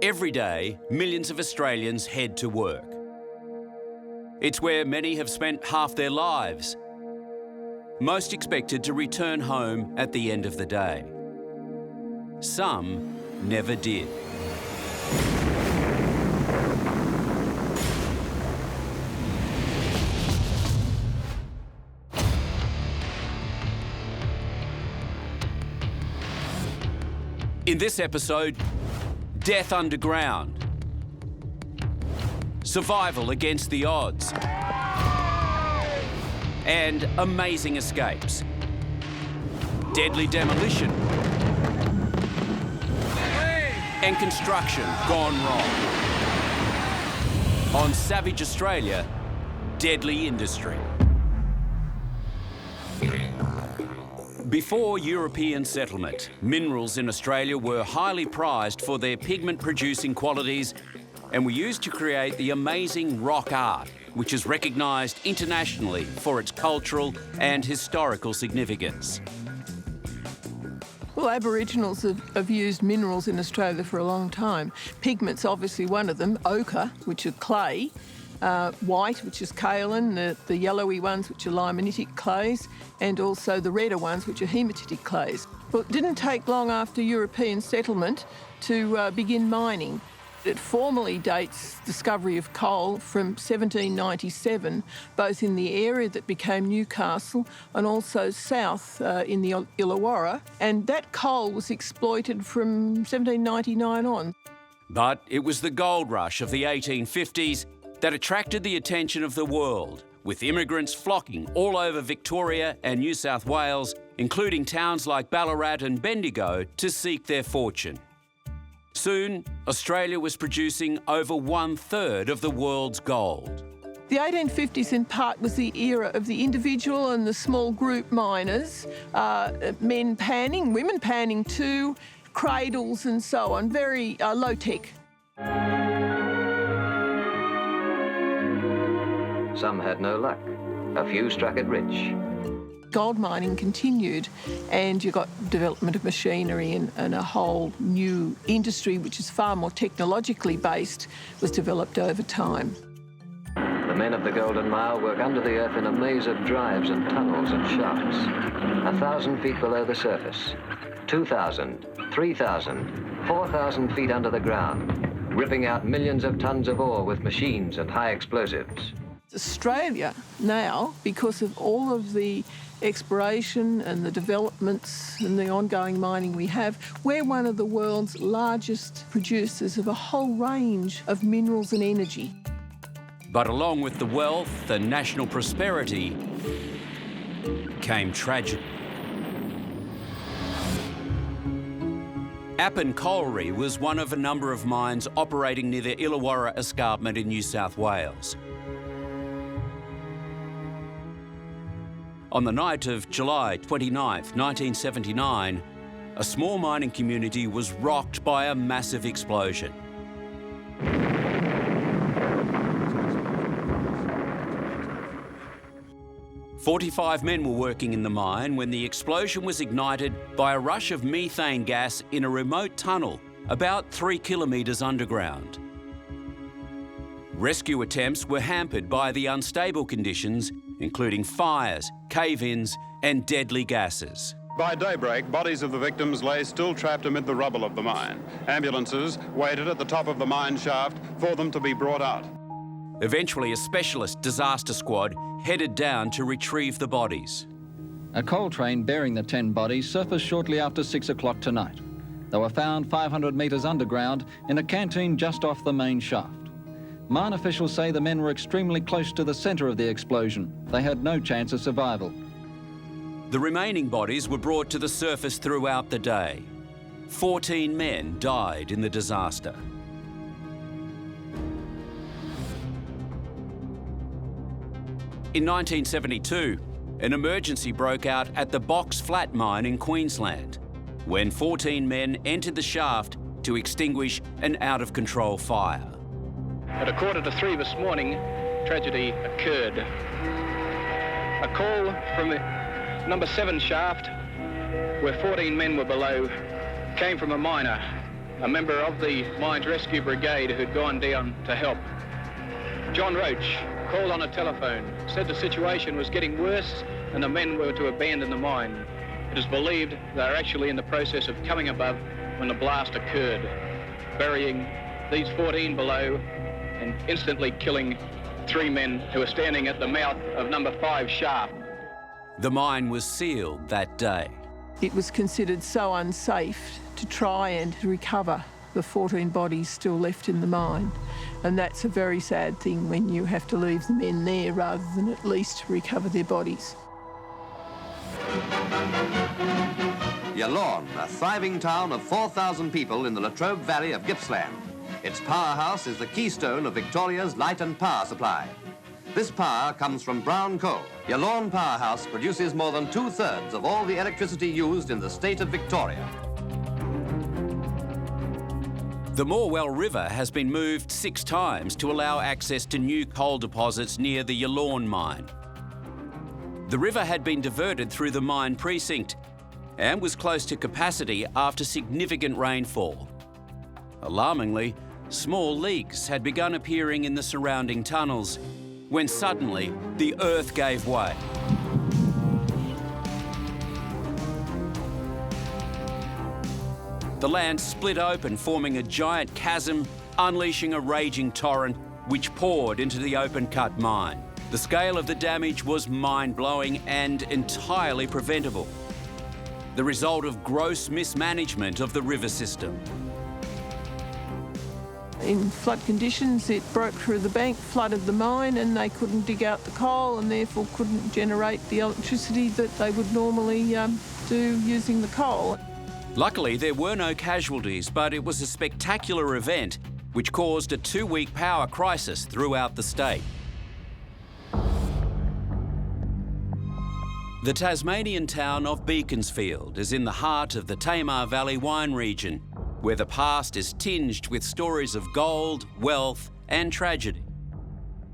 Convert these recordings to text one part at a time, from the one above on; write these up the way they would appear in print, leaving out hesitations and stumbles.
Every day, millions of Australians head to work. It's where many have spent half their lives, most expected to return home at the end of the day. Some never did. In this episode, death underground, survival against the odds, and amazing escapes, deadly demolition, and construction gone wrong. On Savage Australia, Deadly Industry. Before European settlement, minerals in Australia were highly prized for their pigment-producing qualities and were used to create the amazing rock art, which is recognised internationally for its cultural and historical significance. Well, Aboriginals have used minerals in Australia for a long time. Pigment's obviously one of them, ochre, which is clay, white, which is kaolin, the yellowy ones, which are limonitic clays, and also the redder ones, which are hematitic clays. Well, it didn't take long after European settlement to begin mining. It formally dates discovery of coal from 1797, both in the area that became Newcastle and also south in the Illawarra, and that coal was exploited from 1799 on. But it was the gold rush of the 1850s that attracted the attention of the world, with immigrants flocking all over Victoria and New South Wales, including towns like Ballarat and Bendigo, to seek their fortune. Soon, Australia was producing over 1/3 of the world's gold. The 1850s in part was the era of the individual and the small group miners, men panning, women panning too, cradles and so on, very low-tech. Some had no luck. A few struck it rich. Gold mining continued, and you got development of machinery and a whole new industry, which is far more technologically based, was developed over time. The men of the Golden Mile work under the earth in a maze of drives and tunnels and shafts. 1,000 feet below the surface, 2,000, 3,000, 4,000 feet under the ground, ripping out millions of tons of ore with machines and high explosives. Australia now, because of all of the exploration and the developments and the ongoing mining we have, we're one of the world's largest producers of a whole range of minerals and energy. But along with the wealth and national prosperity came tragedy. Appin Colliery was one of a number of mines operating near the Illawarra escarpment in New South Wales. On the night of July 29th, 1979, a small mining community was rocked by a massive explosion. "45 men were working in the mine when the explosion was ignited by a rush of methane gas in a remote tunnel about 3 kilometres underground. Rescue attempts were hampered by the unstable conditions, including fires, cave-ins and deadly gases. By daybreak, bodies of the victims lay still trapped amid the rubble of the mine. Ambulances waited at the top of the mine shaft for them to be brought out. Eventually, a specialist disaster squad headed down to retrieve the bodies. A coal train bearing the 10 bodies surfaced shortly after 6 o'clock tonight. They were found 500 metres underground in a canteen just off the main shaft. Mine officials say the men were extremely close to the centre of the explosion. They had no chance of survival. The remaining bodies were brought to the surface throughout the day. 14 men died in the disaster. In 1972, an emergency broke out at the Box Flat mine in Queensland, when 14 men entered the shaft to extinguish an out-of-control fire. At 2:45 this morning, tragedy occurred. A call from the number 7 shaft, where 14 men were below, came from a miner a member of the Mines Rescue Brigade who'd gone down to help. John Roach called on a telephone, said the situation was getting worse and the men were to abandon the mine. It is believed they are actually in the process of coming above when the blast occurred, burying these 14 below and instantly killing 3 men who were standing at the mouth of number 5 shaft. The mine was sealed that day. It was considered so unsafe to try and recover the 14 bodies still left in the mine. And that's a very sad thing when you have to leave the men there rather than at least recover their bodies. Yallourn, a thriving town of 4,000 people in the Latrobe Valley of Gippsland. Its powerhouse is the keystone of Victoria's light and power supply. This power comes from brown coal. Yallourn Powerhouse produces more than 2/3 of all the electricity used in the state of Victoria. The Morwell River has been moved 6 times to allow access to new coal deposits near the Yallourn mine. The river had been diverted through the mine precinct and was close to capacity after significant rainfall. Alarmingly, small leaks had begun appearing in the surrounding tunnels when suddenly the earth gave way. The land split open, forming a giant chasm, unleashing a raging torrent which poured into the open-cut mine. The scale of the damage was mind-blowing and entirely preventable, the result of gross mismanagement of the river system. In flood conditions, it broke through the bank, flooded the mine, and they couldn't dig out the coal and therefore couldn't generate the electricity that they would normally do using the coal. Luckily, there were no casualties, but it was a spectacular event which caused a 2-week power crisis throughout the state. The Tasmanian town of Beaconsfield is in the heart of the Tamar Valley wine region, where the past is tinged with stories of gold, wealth and tragedy.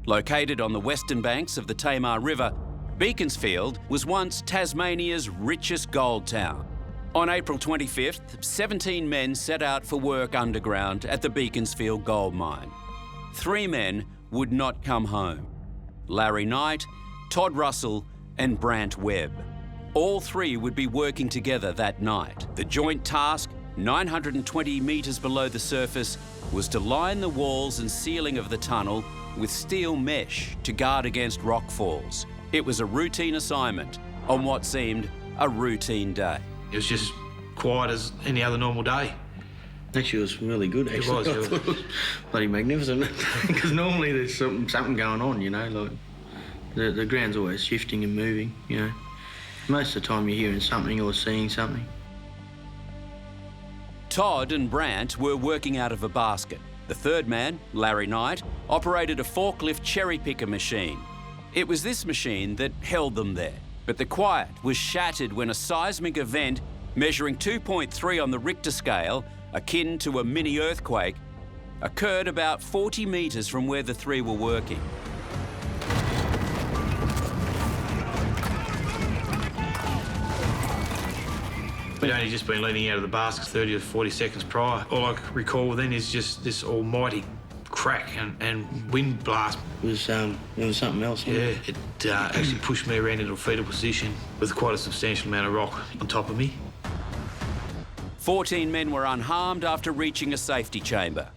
Located on the western banks of the Tamar River, Beaconsfield was once Tasmania's richest gold town. On April 25th, 17 men set out for work underground at the Beaconsfield gold mine. 3 men would not come home: Larry Knight, Todd Russell and Brant Webb. All 3 would be working together that night. The joint task, 920 metres below the surface, was to line the walls and ceiling of the tunnel with steel mesh to guard against rock falls. It was a routine assignment on what seemed a routine day. It was just quiet as any other normal day. Actually, it was really good, actually. It was. It was bloody magnificent. Because normally there's something going on, you know, like the ground's always shifting and moving, you know. Most of the time you're hearing something or seeing something. Todd and Brant were working out of a basket. The third man, Larry Knight, operated a forklift cherry picker machine. It was this machine that held them there. But the quiet was shattered when a seismic event measuring 2.3 on the Richter scale, akin to a mini earthquake, occurred about 40 metres from where the 3 were working. We'd only just been leaning out of the basket 30 or 40 seconds prior. All I can recall then is just this almighty crack and wind blast. It was something else. Yeah, it actually pushed me around into a fetal position with quite a substantial amount of rock on top of me. 14 men were unharmed after reaching a safety chamber.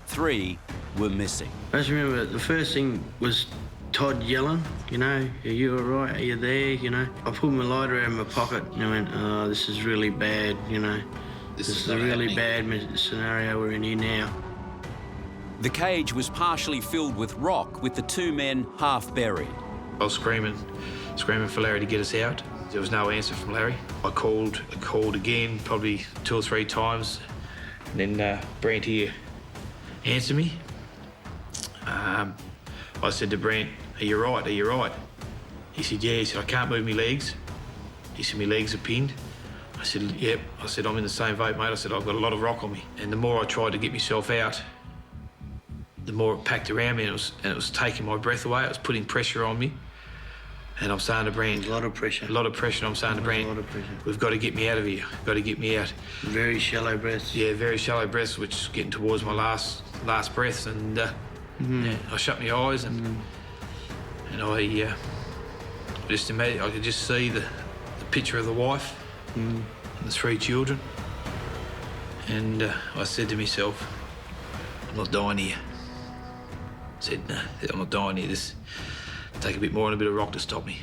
3 were missing. I just remember the first thing was Todd yelling, you know, "Are you all right? Are you there?" You know. I pulled my lighter out of my pocket and I went, "Oh, this is really bad, you know. This is a really bad scenario we're in here now." The cage was partially filled with rock, with the 2 men half buried. I was screaming for Larry to get us out. There was no answer from Larry. I called again, probably 2 or 3 times. And then Brant here answered me. I said to Brant, "Are you right? Are you right?" He said, "Yeah." He said, "I can't move my legs." He said, "My legs are pinned." I said, "Yep." I said, "I'm in the same boat, mate." I said, "I've got a lot of rock on me." And the more I tried to get myself out, the more it packed around me, and it was taking my breath away. It was putting pressure on me. And I'm saying to Brent... A lot of pressure. A lot of pressure. I'm saying to Brent, a lot of pressure. We've got to get me out of here. Got to get me out. Very shallow breaths. Yeah, very shallow breaths, which is getting towards my last breaths. And yeah, I shut my eyes and I just imagine, I could just see the picture of the wife and the 3 children. And I said to myself, I'm not dying here. I said, no, I'm not dying here. This take a bit more and a bit of rock to stop me.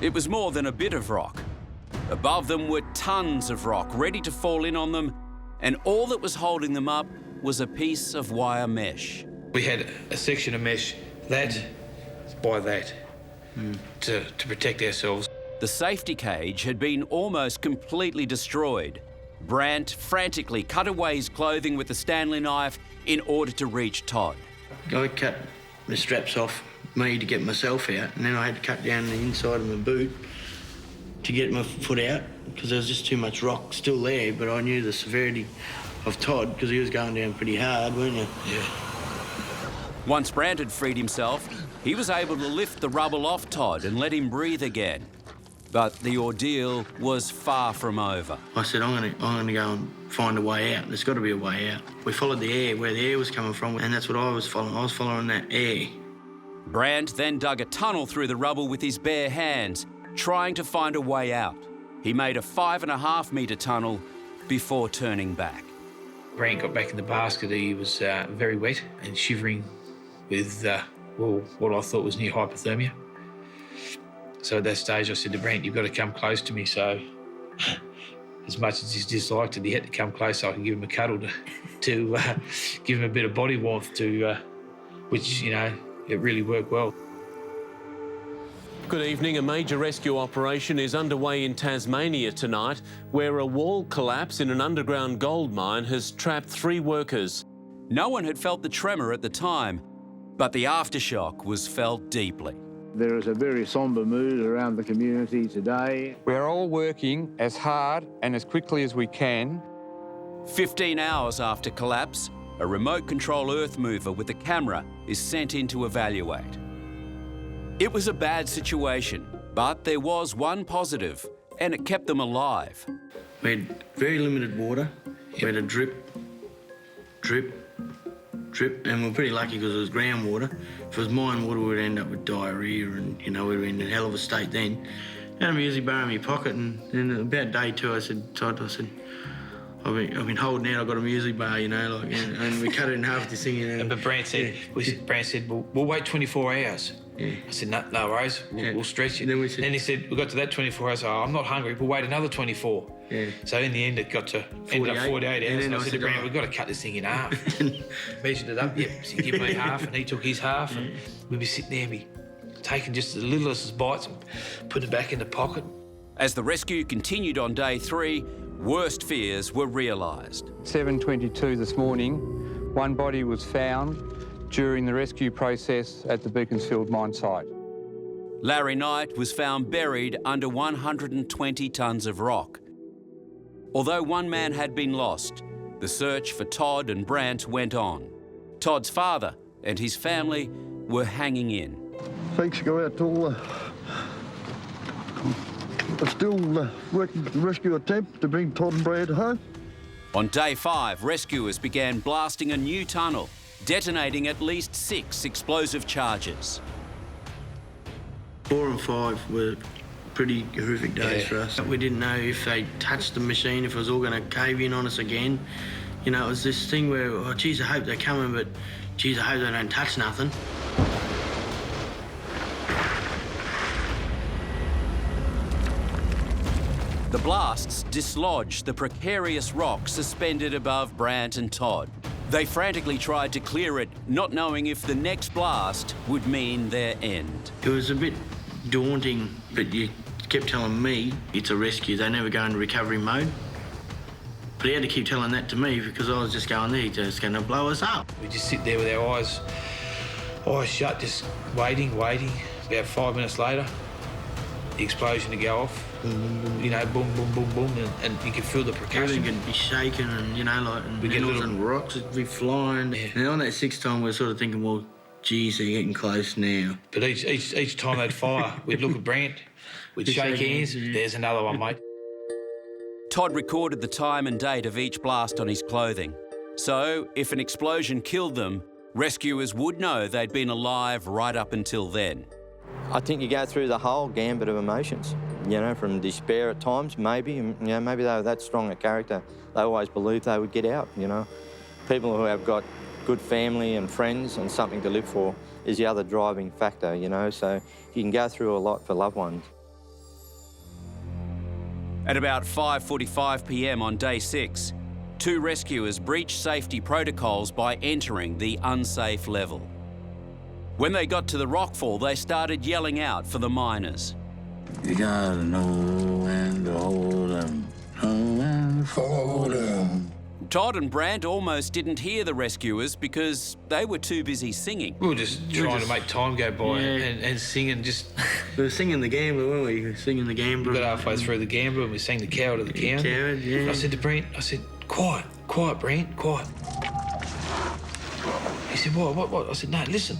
It was more than a bit of rock. Above them were tons of rock ready to fall in on them, and all that was holding them up was a piece of wire mesh. We had a section of mesh, that by that, to protect ourselves. The safety cage had been almost completely destroyed. Brant frantically cut away his clothing with a Stanley knife in order to reach Todd. I cut the straps off me to get myself out, and then I had to cut down the inside of my boot to get my foot out because there was just too much rock still there, but I knew the severity of Todd because he was going down pretty hard, weren't you? Yeah. Once Brant had freed himself, he was able to lift the rubble off Todd and let him breathe again. But the ordeal was far from over. I said, I'm gonna go and find a way out. There's got to be a way out. We followed the air, where the air was coming from, and that's what I was following. I was following that air. Brant then dug a tunnel through the rubble with his bare hands, trying to find a way out. He made a 5.5 metre tunnel before turning back. Brant got back in the basket. He was very wet and shivering with, what I thought was near hypothermia. So at that stage, I said to Brant, you've got to come close to me. So as much as he disliked it, he had to come close so I could give him a cuddle to give him a bit of body warmth, which, it really worked well. Good evening. A major rescue operation is underway in Tasmania tonight, where a wall collapse in an underground gold mine has trapped 3 workers. No one had felt the tremor at the time, but the aftershock was felt deeply. There is a very sombre mood around the community today. We're all working as hard and as quickly as we can. 15 hours after collapse, a remote control earth mover with a camera is sent in to evaluate. It was a bad situation, but there was one positive, and it kept them alive. We had very limited water. We had a drip, and we're pretty lucky because it was groundwater. If it was mine water, we'd end up with diarrhoea and, we'd be in a hell of a state then. I had a music bar in my pocket, and then about day 2, I said, Todd, I've been holding out, I've got a music bar, and we cut it in half this thing, But Brant said, we'll wait 24 hours. Yeah. I said, no worries, we'll stretch it. Then he said, we got to that 24 hours, I'm not hungry, we'll wait another 24. Yeah. So in the end, it got to ended up 48 hours, and I said to Brant, we've got to cut this thing in half. Measured it up, so he gave me half, and he took his half, and we'd be sitting there, taking just the littlest bites and putting it back in the pocket. As the rescue continued on day 3, worst fears were realised. 7:22 this morning, one body was found during the rescue process at the Beaconsfield mine site. Larry Knight was found buried under 120 tonnes of rock. Although one man had been lost, the search for Todd and Brant went on. Todd's father and his family were hanging in. Thanks go out to all still working the rescue attempt to bring Todd and Brant home. On day 5, rescuers began blasting a new tunnel, detonating at least 6 explosive charges. 4 and 5 were pretty horrific days for us. We didn't know if they touched the machine, if it was all going to cave in on us again. It was this thing where, oh, geez, I hope they're coming, but geez, I hope they don't touch nothing. The blasts dislodged the precarious rock suspended above Brant and Todd. They frantically tried to clear it, not knowing if the next blast would mean their end. It was a bit daunting, but you kept telling me it's a rescue, they never go into recovery mode. But he had to keep telling that to me because I was just going there, he's just going to blow us up. We just sit there with our eyes shut, just waiting. About 5 minutes later, the explosion to go off. Boom, boom, boom, boom, and you can feel the percussion. Everything can be shaking and, and we get little rocks would be flying. Yeah. And on that 6th time, we're sort of thinking, well, geez, they're getting close now. But each time they'd fire, we'd look at Brant, we'd shake hands, there's another one, mate. Todd recorded the time and date of each blast on his clothing. So, if an explosion killed them, rescuers would know they'd been alive right up until then. I think you go through the whole gambit of emotions, you know, from despair at times, maybe, you know, maybe they were that strong a character. They always believed they would get out, you know. People who have got good family and friends and something to live for is the other driving factor, you know, so you can go through a lot for loved ones. At about 5:45 p.m. on day 6, 2 rescuers breached safety protocols by entering the unsafe level. When they got to the rockfall, they started yelling out for the miners. You gotta know when to hold 'em, know when to fold 'em. Todd and Brant almost didn't hear the rescuers because they were too busy singing. We were just trying to make time go by and singing just... We were singing the Gambler, weren't we? We were singing the Gambler. We got halfway through the Gambler and we sang the Coward of the Cow. Coward, yeah. And I said to Brant, I said, quiet, Brant, quiet. He said, what? I said, no, listen.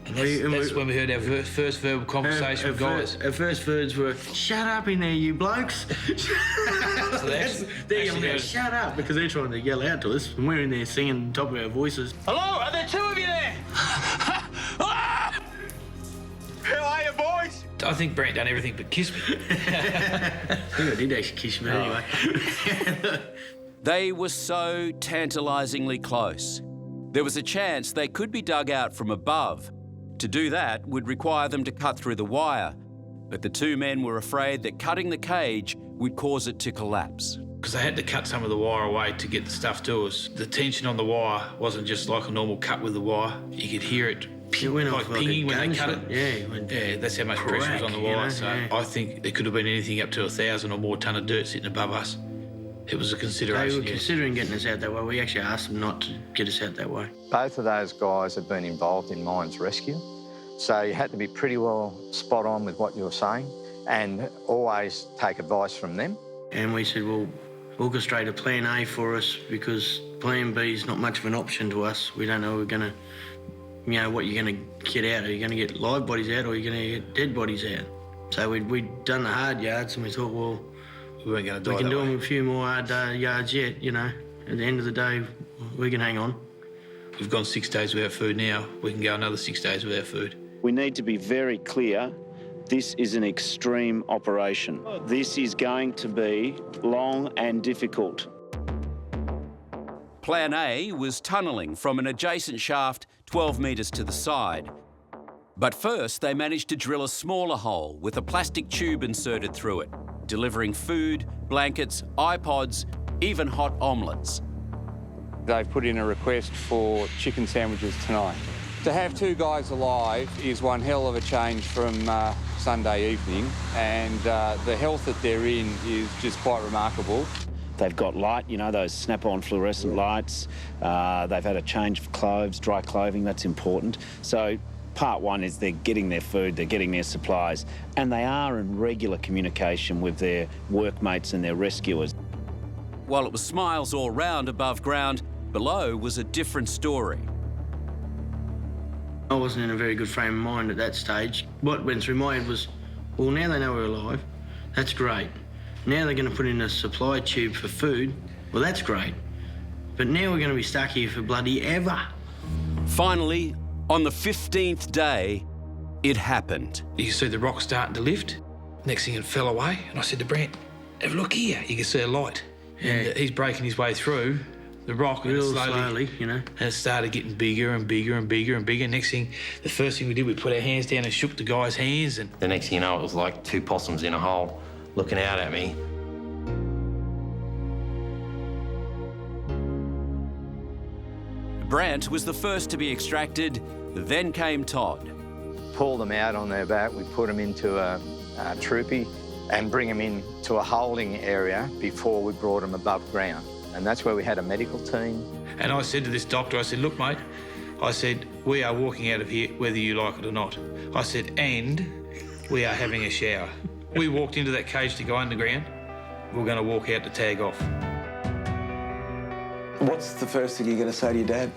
And that's when we heard our first verbal conversation with guys. Our first words were, shut up in there, you blokes. They're yelling out, shut up, because they're trying to yell out to us, and we're in there singing top of our voices. Hello, are there 2 of you there? How are you, boys? I think Brant done everything but kiss me. I think I did actually kiss me anyway. They were so tantalisingly close. There was a chance they could be dug out from above. To do that would require them to cut through the wire, but the 2 men were afraid that cutting the cage would cause it to collapse. Because they had to cut some of the wire away to get the stuff to us. The tension on the wire wasn't just like a normal cut with the wire. You could hear it went like off pinging like when they cut it. Yeah, that's how much pressure was on the wire. You know, so yeah. I think there could have been anything up to 1,000 or more tonne of dirt sitting above us. It was a consideration. They were considering getting us out that way. We actually asked them not to get us out that way. Both of those guys have been involved in mines rescue, so you had to be pretty well spot on with what you were saying and always take advice from them. And we said, well, orchestrate a plan A for us because plan B is not much of an option to us. We don't know we're going to, you know, what you're going to get out. Are you going to get live bodies out or are you going to get dead bodies out? So we'd done the hard yards and we thought, well, we weren't going to die. We can do them a few more hard yards yet, you know. At the end of the day, we can hang on. We've gone 6 days without food now. We can go another 6 days without food. We need to be very clear. This is an extreme operation. This is going to be long and difficult. Plan A was tunnelling from an adjacent shaft 12 metres to the side. But first, they managed to drill a smaller hole with a plastic tube inserted through it, delivering food, blankets, iPods, even hot omelettes. They've put in a request for chicken sandwiches tonight. To have 2 guys alive is one hell of a change from Sunday evening, and the health that they're in is just quite remarkable. They've got light, you know, those snap-on fluorescent lights. They've had a change of clothes, dry clothing, that's important. So part 1 is they're getting their food, they're getting their supplies, and they are in regular communication with their workmates and their rescuers. While it was smiles all round above ground, below was a different story. I wasn't in a very good frame of mind at that stage. What went through my head was, well, now they know we're alive. That's great. Now they're going to put in a supply tube for food. Well, that's great. But now we're going to be stuck here for bloody ever. Finally, on the 15th day, it happened. You can see the rock starting to lift. Next thing it fell away, and I said to Brant, have a look here. You can see a light. Yeah. And he's breaking his way through the rock. Real slowly, you know. And it started getting bigger and bigger and bigger and bigger. Next thing, the first thing we did, we put our hands down and shook the guy's hands. And the next thing you know, it was like 2 possums in a hole looking out at me. Brant was the first to be extracted, then came Todd. Pull them out on their back, we put them into a troopy and bring them into a holding area before we brought them above ground. And that's where we had a medical team. And I said to this doctor, I said, look, mate, I said, we are walking out of here whether you like it or not. I said, and we are having a shower. We walked into that cage to go underground. We're going to walk out to tag off. What's the first thing you're going to say to your dad?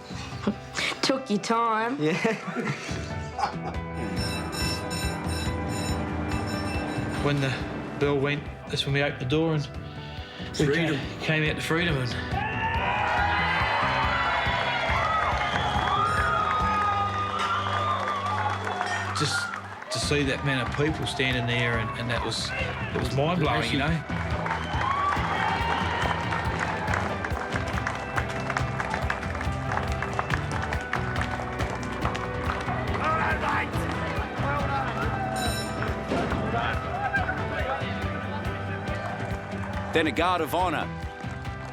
Took your time. Yeah. When the bell went, that's when we opened the door and we came out to freedom. And just to see that amount of people standing there, and it was mind-blowing, you know. Then a guard of honour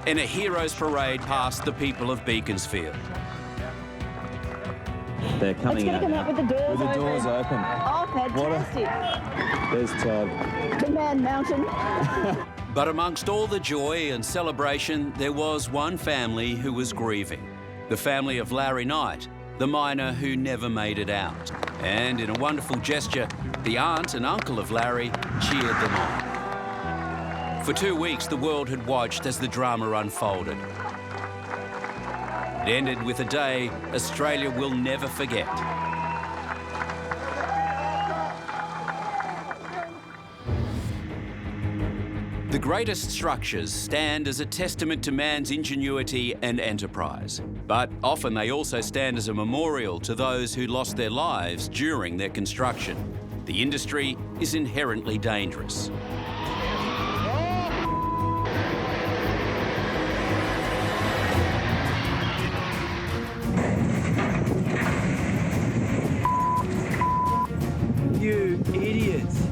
and a hero's parade past the people of Beaconsfield. They're coming out come up with the doors with the open. doors open. Oh, fantastic. There's Todd. The Man Mountain. But amongst all the joy and celebration, there was one family who was grieving. The family of Larry Knight, the miner who never made it out. And in a wonderful gesture, the aunt and uncle of Larry cheered them on. For 2 weeks, the world had watched as the drama unfolded. It ended with a day Australia will never forget. The greatest structures stand as a testament to man's ingenuity and enterprise, but often they also stand as a memorial to those who lost their lives during their construction. The industry is inherently dangerous. You idiots.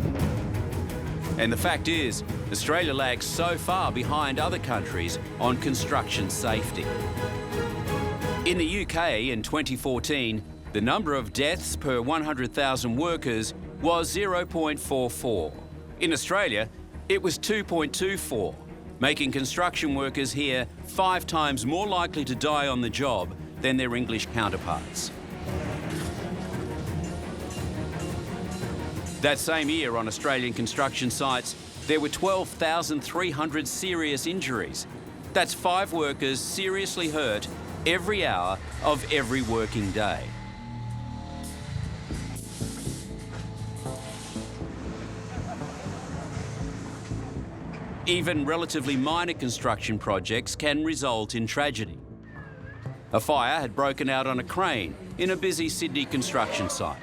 And the fact is, Australia lags so far behind other countries on construction safety. In the UK in 2014, the number of deaths per 100,000 workers was 0.44. In Australia, it was 2.24, making construction workers here 5 times more likely to die on the job than their English counterparts. That same year on Australian construction sites, there were 12,300 serious injuries. That's 5 workers seriously hurt every hour of every working day. Even relatively minor construction projects can result in tragedy. A fire had broken out on a crane in a busy Sydney construction site.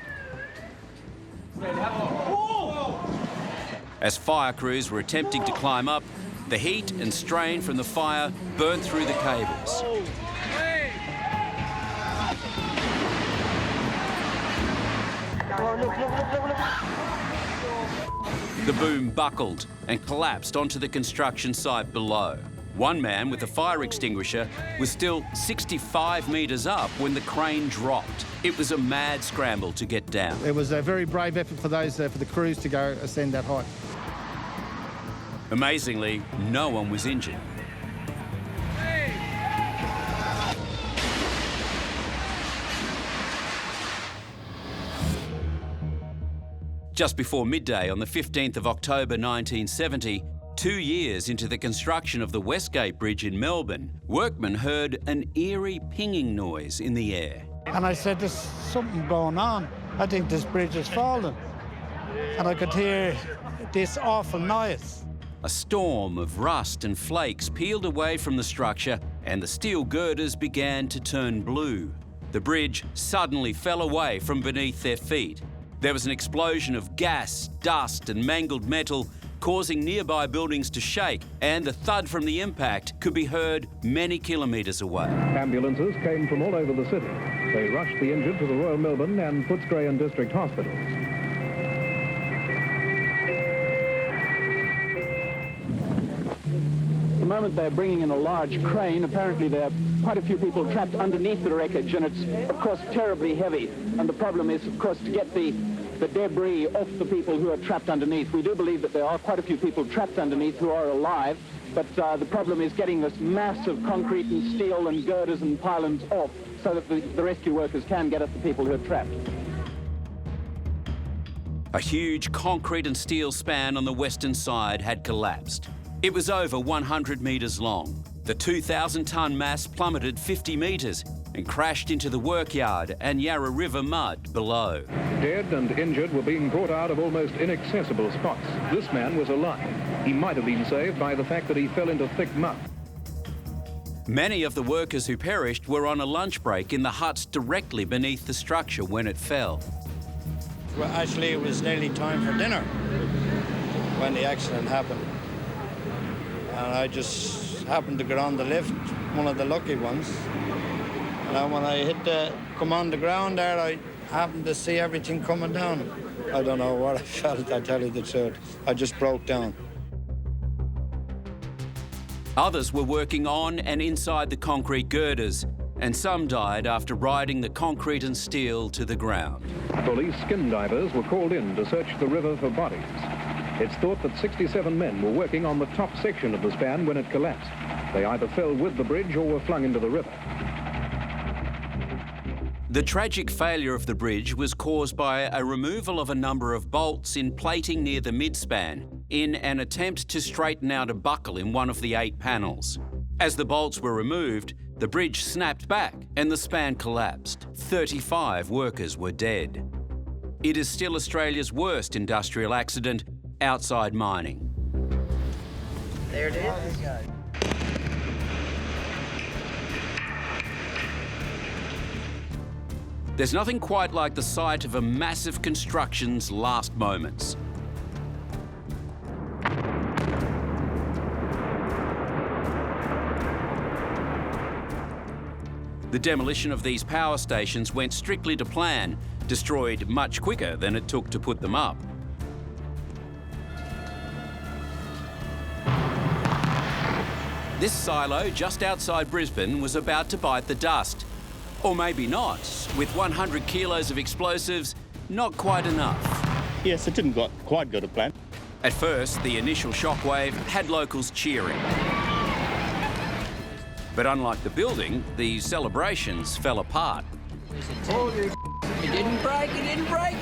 As fire crews were attempting to climb up, the heat and strain from the fire burned through the cables. The boom buckled and collapsed onto the construction site below. One man with a fire extinguisher was still 65 metres up when the crane dropped. It was a mad scramble to get down. It was a very brave effort for the crews to go ascend that height. Amazingly, no one was injured. Just before midday on the 15th of October 1970, 2 years into the construction of the Westgate Bridge in Melbourne, workmen heard an eerie pinging noise in the air. And I said, there's something going on. I think this bridge is falling. And I could hear this awful noise. A storm of rust and flakes peeled away from the structure and the steel girders began to turn blue. The bridge suddenly fell away from beneath their feet. There was an explosion of gas, dust and mangled metal, causing nearby buildings to shake, and the thud from the impact could be heard many kilometres away. Ambulances came from all over the city. They rushed the injured to the Royal Melbourne and Footscray and District hospitals. At the moment they're bringing in a large crane. Apparently there are quite a few people trapped underneath the wreckage, and it's, of course, terribly heavy. And the problem is, of course, to get the debris off the people who are trapped underneath. We do believe that there are quite a few people trapped underneath who are alive, but the problem is getting this mass of concrete and steel and girders and pylons off so that the rescue workers can get at the people who are trapped. A huge concrete and steel span on the western side had collapsed. It was over 100 metres long. The 2,000-tonne mass plummeted 50 metres and crashed into the workyard and Yarra River mud below. Dead and injured were being brought out of almost inaccessible spots. This man was alive. He might have been saved by the fact that he fell into thick mud. Many of the workers who perished were on a lunch break in the huts directly beneath the structure when it fell. Well, actually, it was nearly time for dinner when the accident happened. And I just happened to get on the lift, one of the lucky ones. And when I come on the ground there, I happened to see everything coming down. I don't know what I felt, I tell you the truth. I just broke down. Others were working on and inside the concrete girders, and some died after riding the concrete and steel to the ground. Police skin divers were called in to search the river for bodies. It's thought that 67 men were working on the top section of the span when it collapsed. They either fell with the bridge or were flung into the river. The tragic failure of the bridge was caused by a removal of a number of bolts in plating near the midspan in an attempt to straighten out a buckle in one of the 8 panels. As the bolts were removed, the bridge snapped back and the span collapsed. 35 workers were dead. It is still Australia's worst industrial accident outside mining. There it is. There's nothing quite like the sight of a massive construction's last moments. The demolition of these power stations went strictly to plan, destroyed much quicker than it took to put them up. This silo just outside Brisbane was about to bite the dust. Or maybe not. With 100 kilos of explosives, not quite enough. Yes, it didn't quite go to plan. At first, the initial shockwave had locals cheering. But unlike the building, the celebrations fell apart. Oh, it didn't break, it didn't break.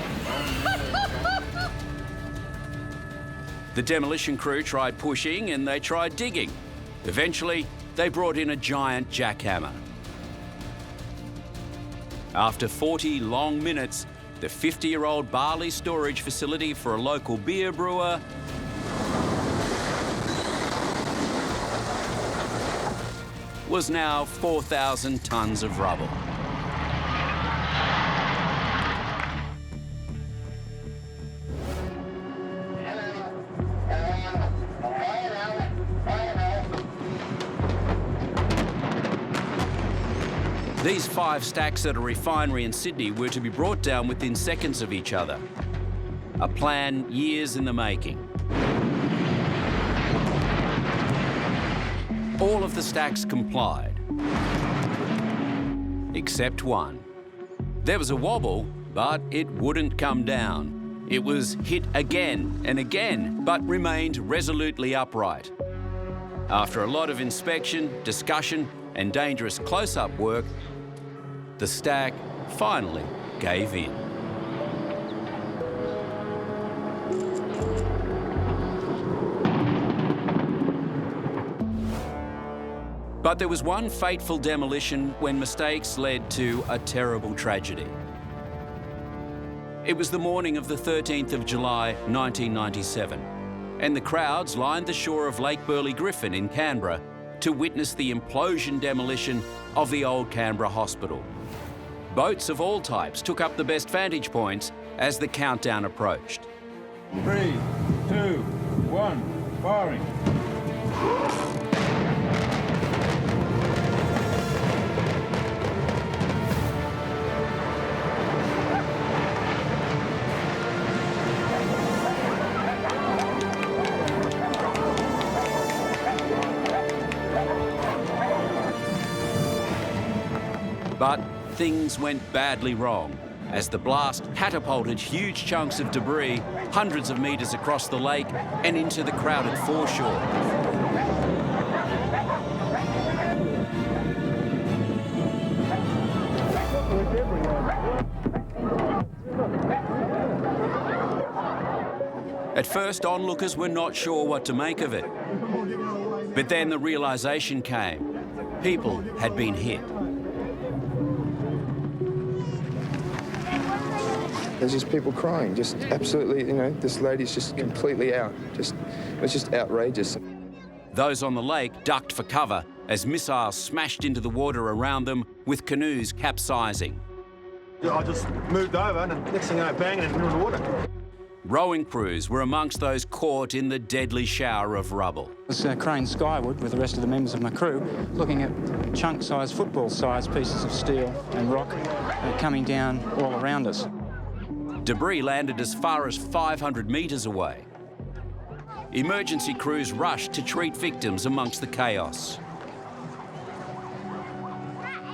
The demolition crew tried pushing and they tried digging. Eventually, they brought in a giant jackhammer. After 40 long minutes, the 50-year-old barley storage facility for a local beer brewer was now 4,000 tonnes of rubble. These 5 stacks at a refinery in Sydney were to be brought down within seconds of each other. A plan years in the making. All of the stacks complied, except one. There was a wobble, but it wouldn't come down. It was hit again and again, but remained resolutely upright. After a lot of inspection, discussion, and dangerous close-up work, the stack finally gave in. But there was one fateful demolition when mistakes led to a terrible tragedy. It was the morning of the 13th of July, 1997, and the crowds lined the shore of Lake Burley Griffin in Canberra to witness the implosion demolition of the old Canberra Hospital. Boats of all types took up the best vantage points as the countdown approached. 3, 2, 1, firing. But things went badly wrong as the blast catapulted huge chunks of debris hundreds of metres across the lake and into the crowded foreshore. At first, onlookers were not sure what to make of it. But then the realisation came. People had been hit. There's just people crying, just absolutely, you know, this lady's just completely out. It was just outrageous. Those on the lake ducked for cover as missiles smashed into the water around them, with canoes capsizing. I just moved over and next thing I know, bang, and into the water. Rowing crews were amongst those caught in the deadly shower of rubble. I was craned skyward with the rest of the members of my crew, looking at chunk-sized, football-sized pieces of steel and rock coming down all around us. Debris landed as far as 500 metres away. Emergency crews rushed to treat victims amongst the chaos.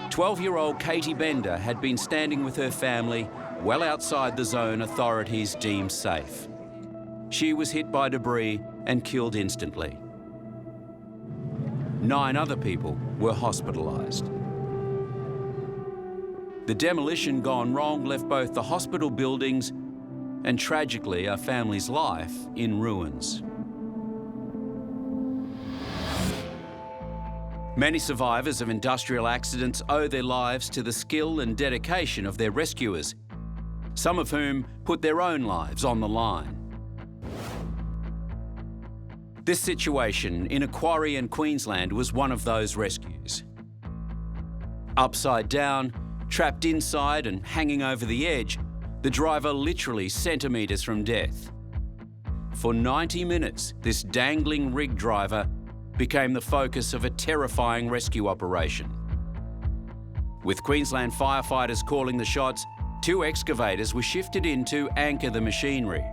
12-year-old Katie Bender had been standing with her family well outside the zone authorities deemed safe. She was hit by debris and killed instantly. 9 other people were hospitalised. The demolition gone wrong left both the hospital buildings and, tragically, a family's life in ruins. Many survivors of industrial accidents owe their lives to the skill and dedication of their rescuers, some of whom put their own lives on the line. This situation in a quarry in Queensland was one of those rescues. Upside down, trapped inside and hanging over the edge, the driver literally centimetres from death. For 90 minutes, this dangling rig driver became the focus of a terrifying rescue operation. With Queensland firefighters calling the shots, 2 excavators were shifted in to anchor the machinery.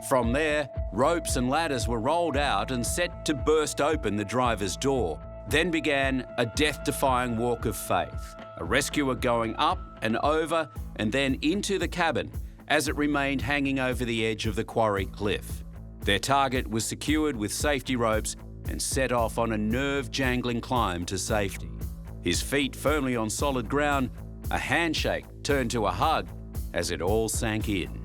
From there, ropes and ladders were rolled out and set to burst open the driver's door. Then began a death-defying walk of faith, a rescuer going up and over and then into the cabin as it remained hanging over the edge of the quarry cliff. Their target was secured with safety ropes and set off on a nerve-jangling climb to safety. His feet firmly on solid ground, a handshake turned to a hug as it all sank in.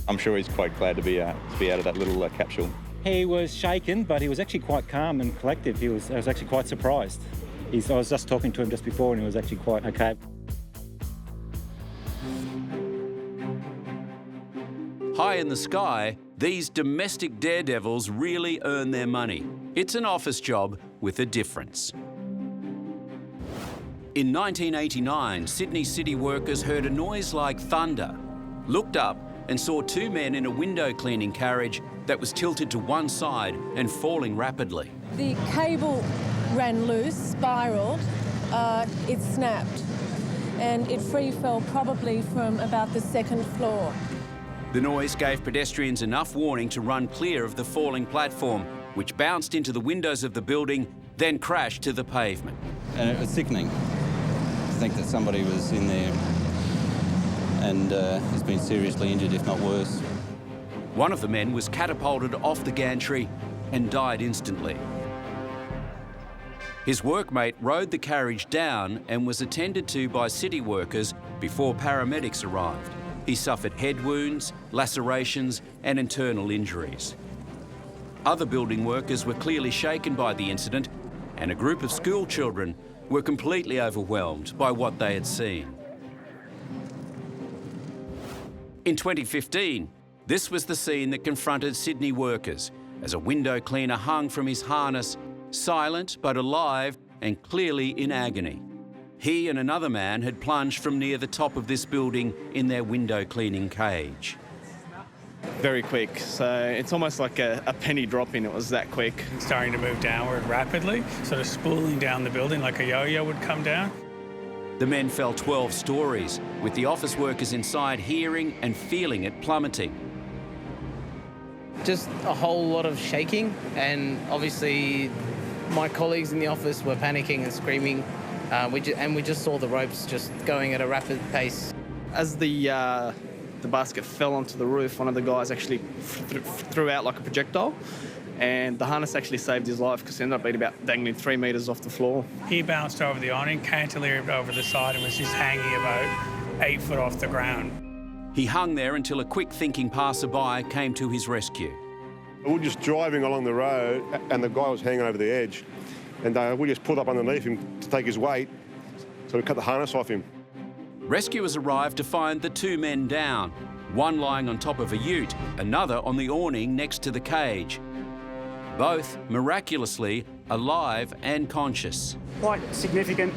I'm sure he's quite glad to be out of that little capsule. He was shaken, but he was actually quite calm and collective. I was actually quite surprised. I was just talking to him just before and he was actually quite okay. High in the sky, these domestic daredevils really earn their money. It's an office job with a difference. In 1989, Sydney city workers heard a noise like thunder, looked up and saw 2 men in a window cleaning carriage that was tilted to one side and falling rapidly. The cable ran loose, spiralled, it snapped, and it free fell probably from about the 2nd floor. The noise gave pedestrians enough warning to run clear of the falling platform, which bounced into the windows of the building, then crashed to the pavement. And it was sickening to think that somebody was in there and has been seriously injured, if not worse. One of the men was catapulted off the gantry and died instantly. His workmate rode the carriage down and was attended to by city workers before paramedics arrived. He suffered head wounds, lacerations and internal injuries. Other building workers were clearly shaken by the incident, and a group of school children were completely overwhelmed by what they had seen. In 2015, this was the scene that confronted Sydney workers as a window cleaner hung from his harness, silent but alive and clearly in agony. He and another man had plunged from near the top of this building in their window cleaning cage. Very quick, so it's almost like a penny dropping. It was that quick. Starting to move downward rapidly, sort of spooling down the building like a yo-yo would come down. The men fell 12 stories, with the office workers inside hearing and feeling it plummeting. Just a whole lot of shaking, and obviously my colleagues in the office were panicking and screaming. We just saw the ropes just going at a rapid pace. As the basket fell onto the roof, one of the guys actually threw out like a projectile, and the harness actually saved his life because he ended up being about dangling 3 metres off the floor. He bounced over the awning, cantilevered over the side, and was just hanging about 8 foot off the ground. He hung there until a quick-thinking passerby came to his rescue. We were just driving along the road and the guy was hanging over the edge, and we just pulled up underneath him to take his weight, so we cut the harness off him. Rescuers arrived to find the two men down, one lying on top of a ute, another on the awning next to the cage. Both, miraculously, alive and conscious. Quite significant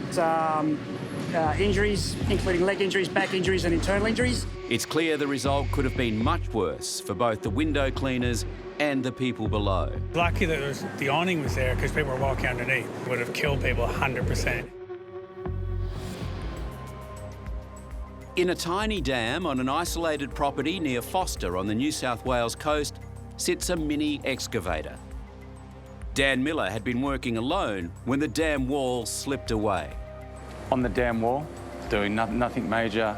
injuries, including leg injuries, back injuries and internal injuries. It's clear the result could have been much worse for both the window cleaners and the people below. Lucky that the awning was there because people were walking underneath. It would have killed people 100%. In a tiny dam on an isolated property near Foster on the New South Wales coast sits a mini excavator. Dan Miller had been working alone when the dam wall slipped away. On the dam wall, doing nothing major,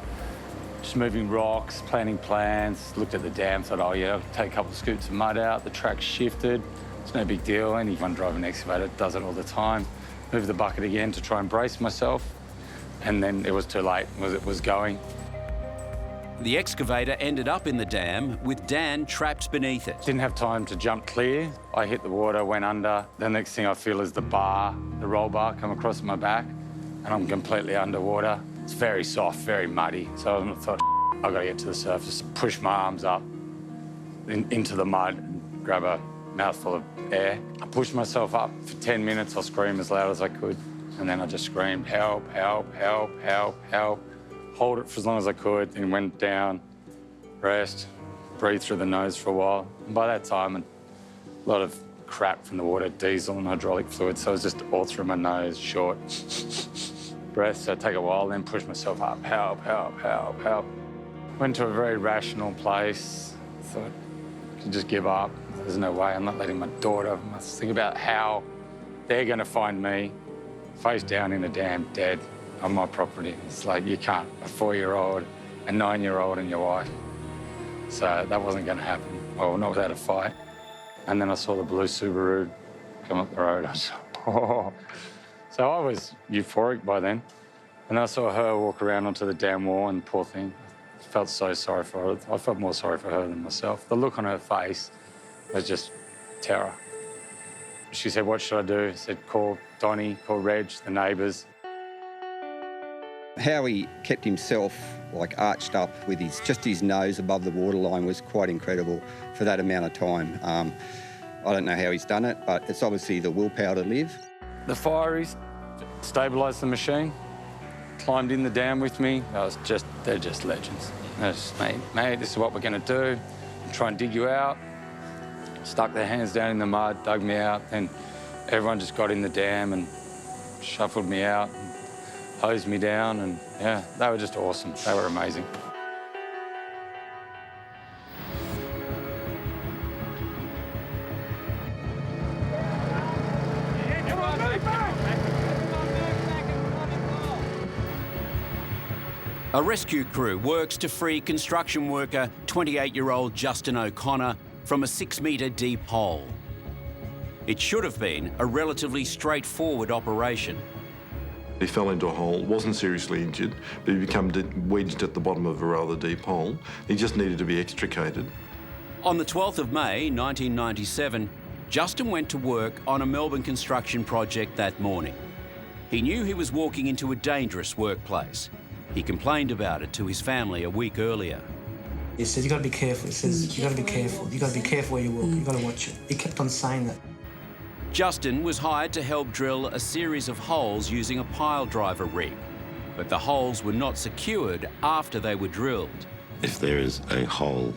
just moving rocks, planting plans, looked at the dam, thought, oh yeah, I'll take a couple of scoops of mud out, the track shifted, it's no big deal, anyone driving an excavator does it all the time. Moved the bucket again to try and brace myself, and then it was too late, it was going. The excavator ended up in the dam with Dan trapped beneath it. Didn't have time to jump clear. I hit the water, went under. The next thing I feel is the roll bar come across my back, and I'm completely underwater. It's very soft, very muddy. So I thought, I've got to get to the surface, push my arms up into the mud and grab a mouthful of air. I pushed myself up for 10 minutes. I screamed as loud as I could. And then I just screamed, help, help, help, help, help. Hold it for as long as I could, and went down, rest, breathe through the nose for a while. And by that time, a lot of crap from the water, diesel and hydraulic fluid, so it was just all through my nose, short breath. So I take a while, then push myself up, help, help, help, help. Went to a very rational place. Thought, I could just give up. There's no way, I'm not letting my daughter. I must think about how they're going to find me, face down in a dam, dead. On my property. It's like you can't, a 4-year-old, a 9-year-old and your wife. So that wasn't going to happen. Well, not without a fight. And then I saw the blue Subaru come up the road. I was, oh. So I was euphoric by then. And then I saw her walk around onto the dam wall, and poor thing, I felt so sorry for her. I felt more sorry for her than myself. The look on her face was just terror. She said, what should I do? I said, call Donnie, call Reg, the neighbours. How he kept himself like arched up with his nose above the waterline was quite incredible for that amount of time. I don't know how he's done it, but it's obviously the willpower to live. The fireys stabilised the machine, climbed in the dam with me. They're just legends. They're just, mate, this is what we're going to do. Try and dig you out. Stuck their hands down in the mud, dug me out, and everyone just got in the dam and shuffled me out. Hosed me down, and yeah, they were just awesome. They were amazing. A rescue crew works to free construction worker 28-year-old Justin O'Connor from a 6-metre deep hole. It should have been a relatively straightforward operation. He fell into a hole, wasn't seriously injured, but he became wedged at the bottom of a rather deep hole. He just needed to be extricated. On the 12th of May, 1997, Justin went to work on a Melbourne construction project that morning. He knew he was walking into a dangerous workplace. He complained about it to his family a week earlier. He said, you got to be careful. He says, you got to be careful. You got to be careful where you walk. You got to watch it. He kept on saying that. Justin was hired to help drill a series of holes using a pile driver rig, but the holes were not secured after they were drilled. If there is a hole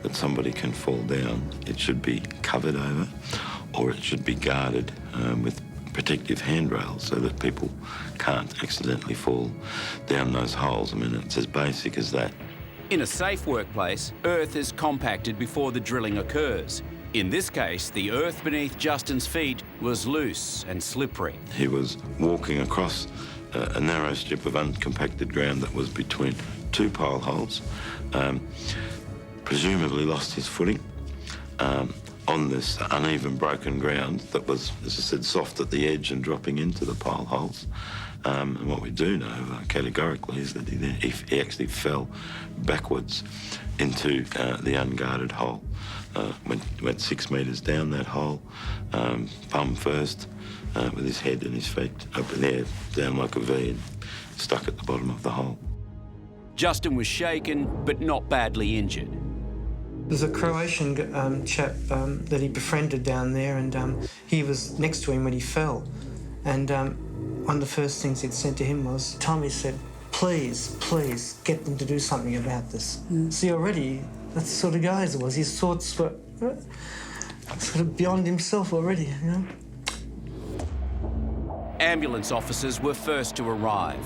that somebody can fall down, it should be covered over, or it should be guarded with protective handrails so that people can't accidentally fall down those holes. I mean, it's as basic as that. In a safe workplace, earth is compacted before the drilling occurs. In this case, the earth beneath Justin's feet was loose and slippery. He was walking across a narrow strip of uncompacted ground that was between two pile holes, presumably lost his footing on this uneven broken ground that was, as I said, soft at the edge and dropping into the pile holes. And what we do know categorically is that he actually fell backwards into the unguarded hole. Went 6 metres down that hole, bum first, with his head and his feet up in the air, down like a V, and stuck at the bottom of the hole. Justin was shaken, but not badly injured. There's a Croatian chap that he befriended down there, and he was next to him when he fell. And one of the first things he'd said to him was, Tommy said, please, please, get them to do something about this. See, already, that's the sort of guy he was. His thoughts were sort of beyond himself already, you know? Ambulance officers were first to arrive.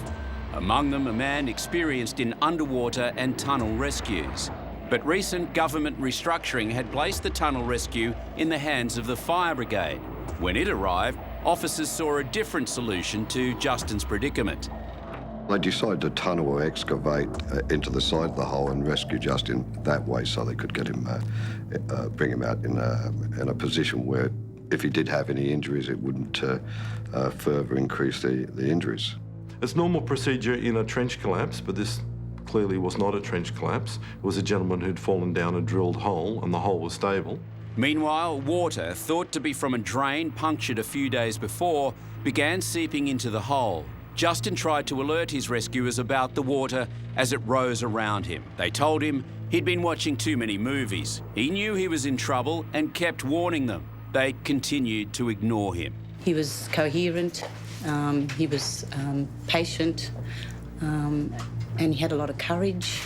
Among them, a man experienced in underwater and tunnel rescues. But recent government restructuring had placed the tunnel rescue in the hands of the fire brigade. When it arrived, officers saw a different solution to Justin's predicament. They decided to tunnel or excavate into the side of the hole and rescue Justin that way so they could get him, bring him out in a position where if he did have any injuries, it wouldn't further increase the injuries. It's normal procedure in a trench collapse, but this clearly was not a trench collapse. It was a gentleman who'd fallen down a drilled hole, and the hole was stable. Meanwhile, water, thought to be from a drain punctured a few days before, began seeping into the hole. Justin tried to alert his rescuers about the water as it rose around him. They told him he'd been watching too many movies. He knew he was in trouble and kept warning them. They continued to ignore him. He was coherent, he was patient, and he had a lot of courage.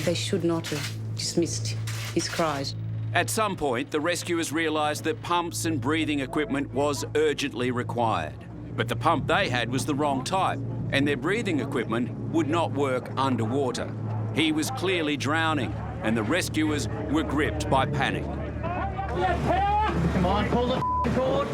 They should not have dismissed his cries. At some point, the rescuers realised that pumps and breathing equipment was urgently required. But the pump they had was the wrong type, and their breathing equipment would not work underwater. He was clearly drowning, and the rescuers were gripped by panic. Come on, pull the cord.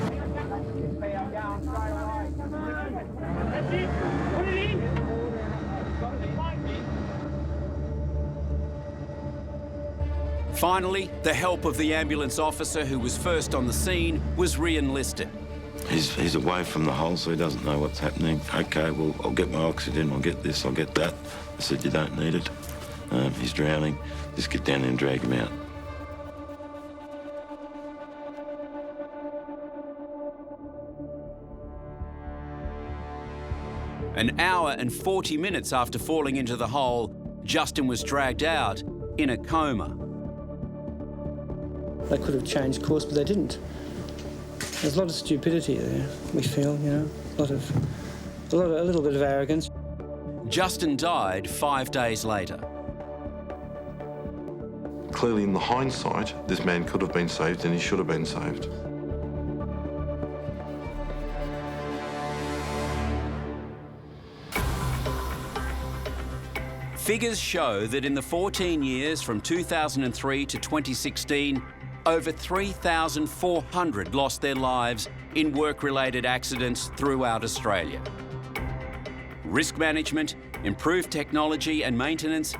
Finally, the help of the ambulance officer who was first on the scene was re-enlisted. He's away from the hole, so he doesn't know what's happening. OK, well, I'll get my oxygen, I'll get this, I'll get that. I said, you don't need it. He's drowning. Just get down there and drag him out. An hour and 40 minutes after falling into the hole, Justin was dragged out in a coma. They could have changed course, but they didn't. There's a lot of stupidity there, we feel, you know, a little bit of arrogance. Justin died 5 days later. Clearly, in the hindsight, this man could have been saved and he should have been saved. Figures show that in the 14 years from 2003 to 2016, over 3,400 lost their lives in work-related accidents throughout Australia. Risk management, improved technology and maintenance,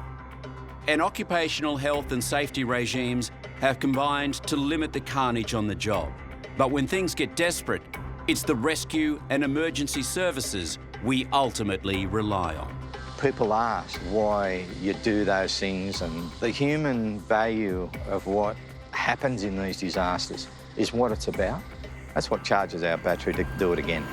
and occupational health and safety regimes have combined to limit the carnage on the job. But when things get desperate, it's the rescue and emergency services we ultimately rely on. People ask why you do those things, and the human value of what happens in these disasters is what it's about. That's what charges our battery to do it again.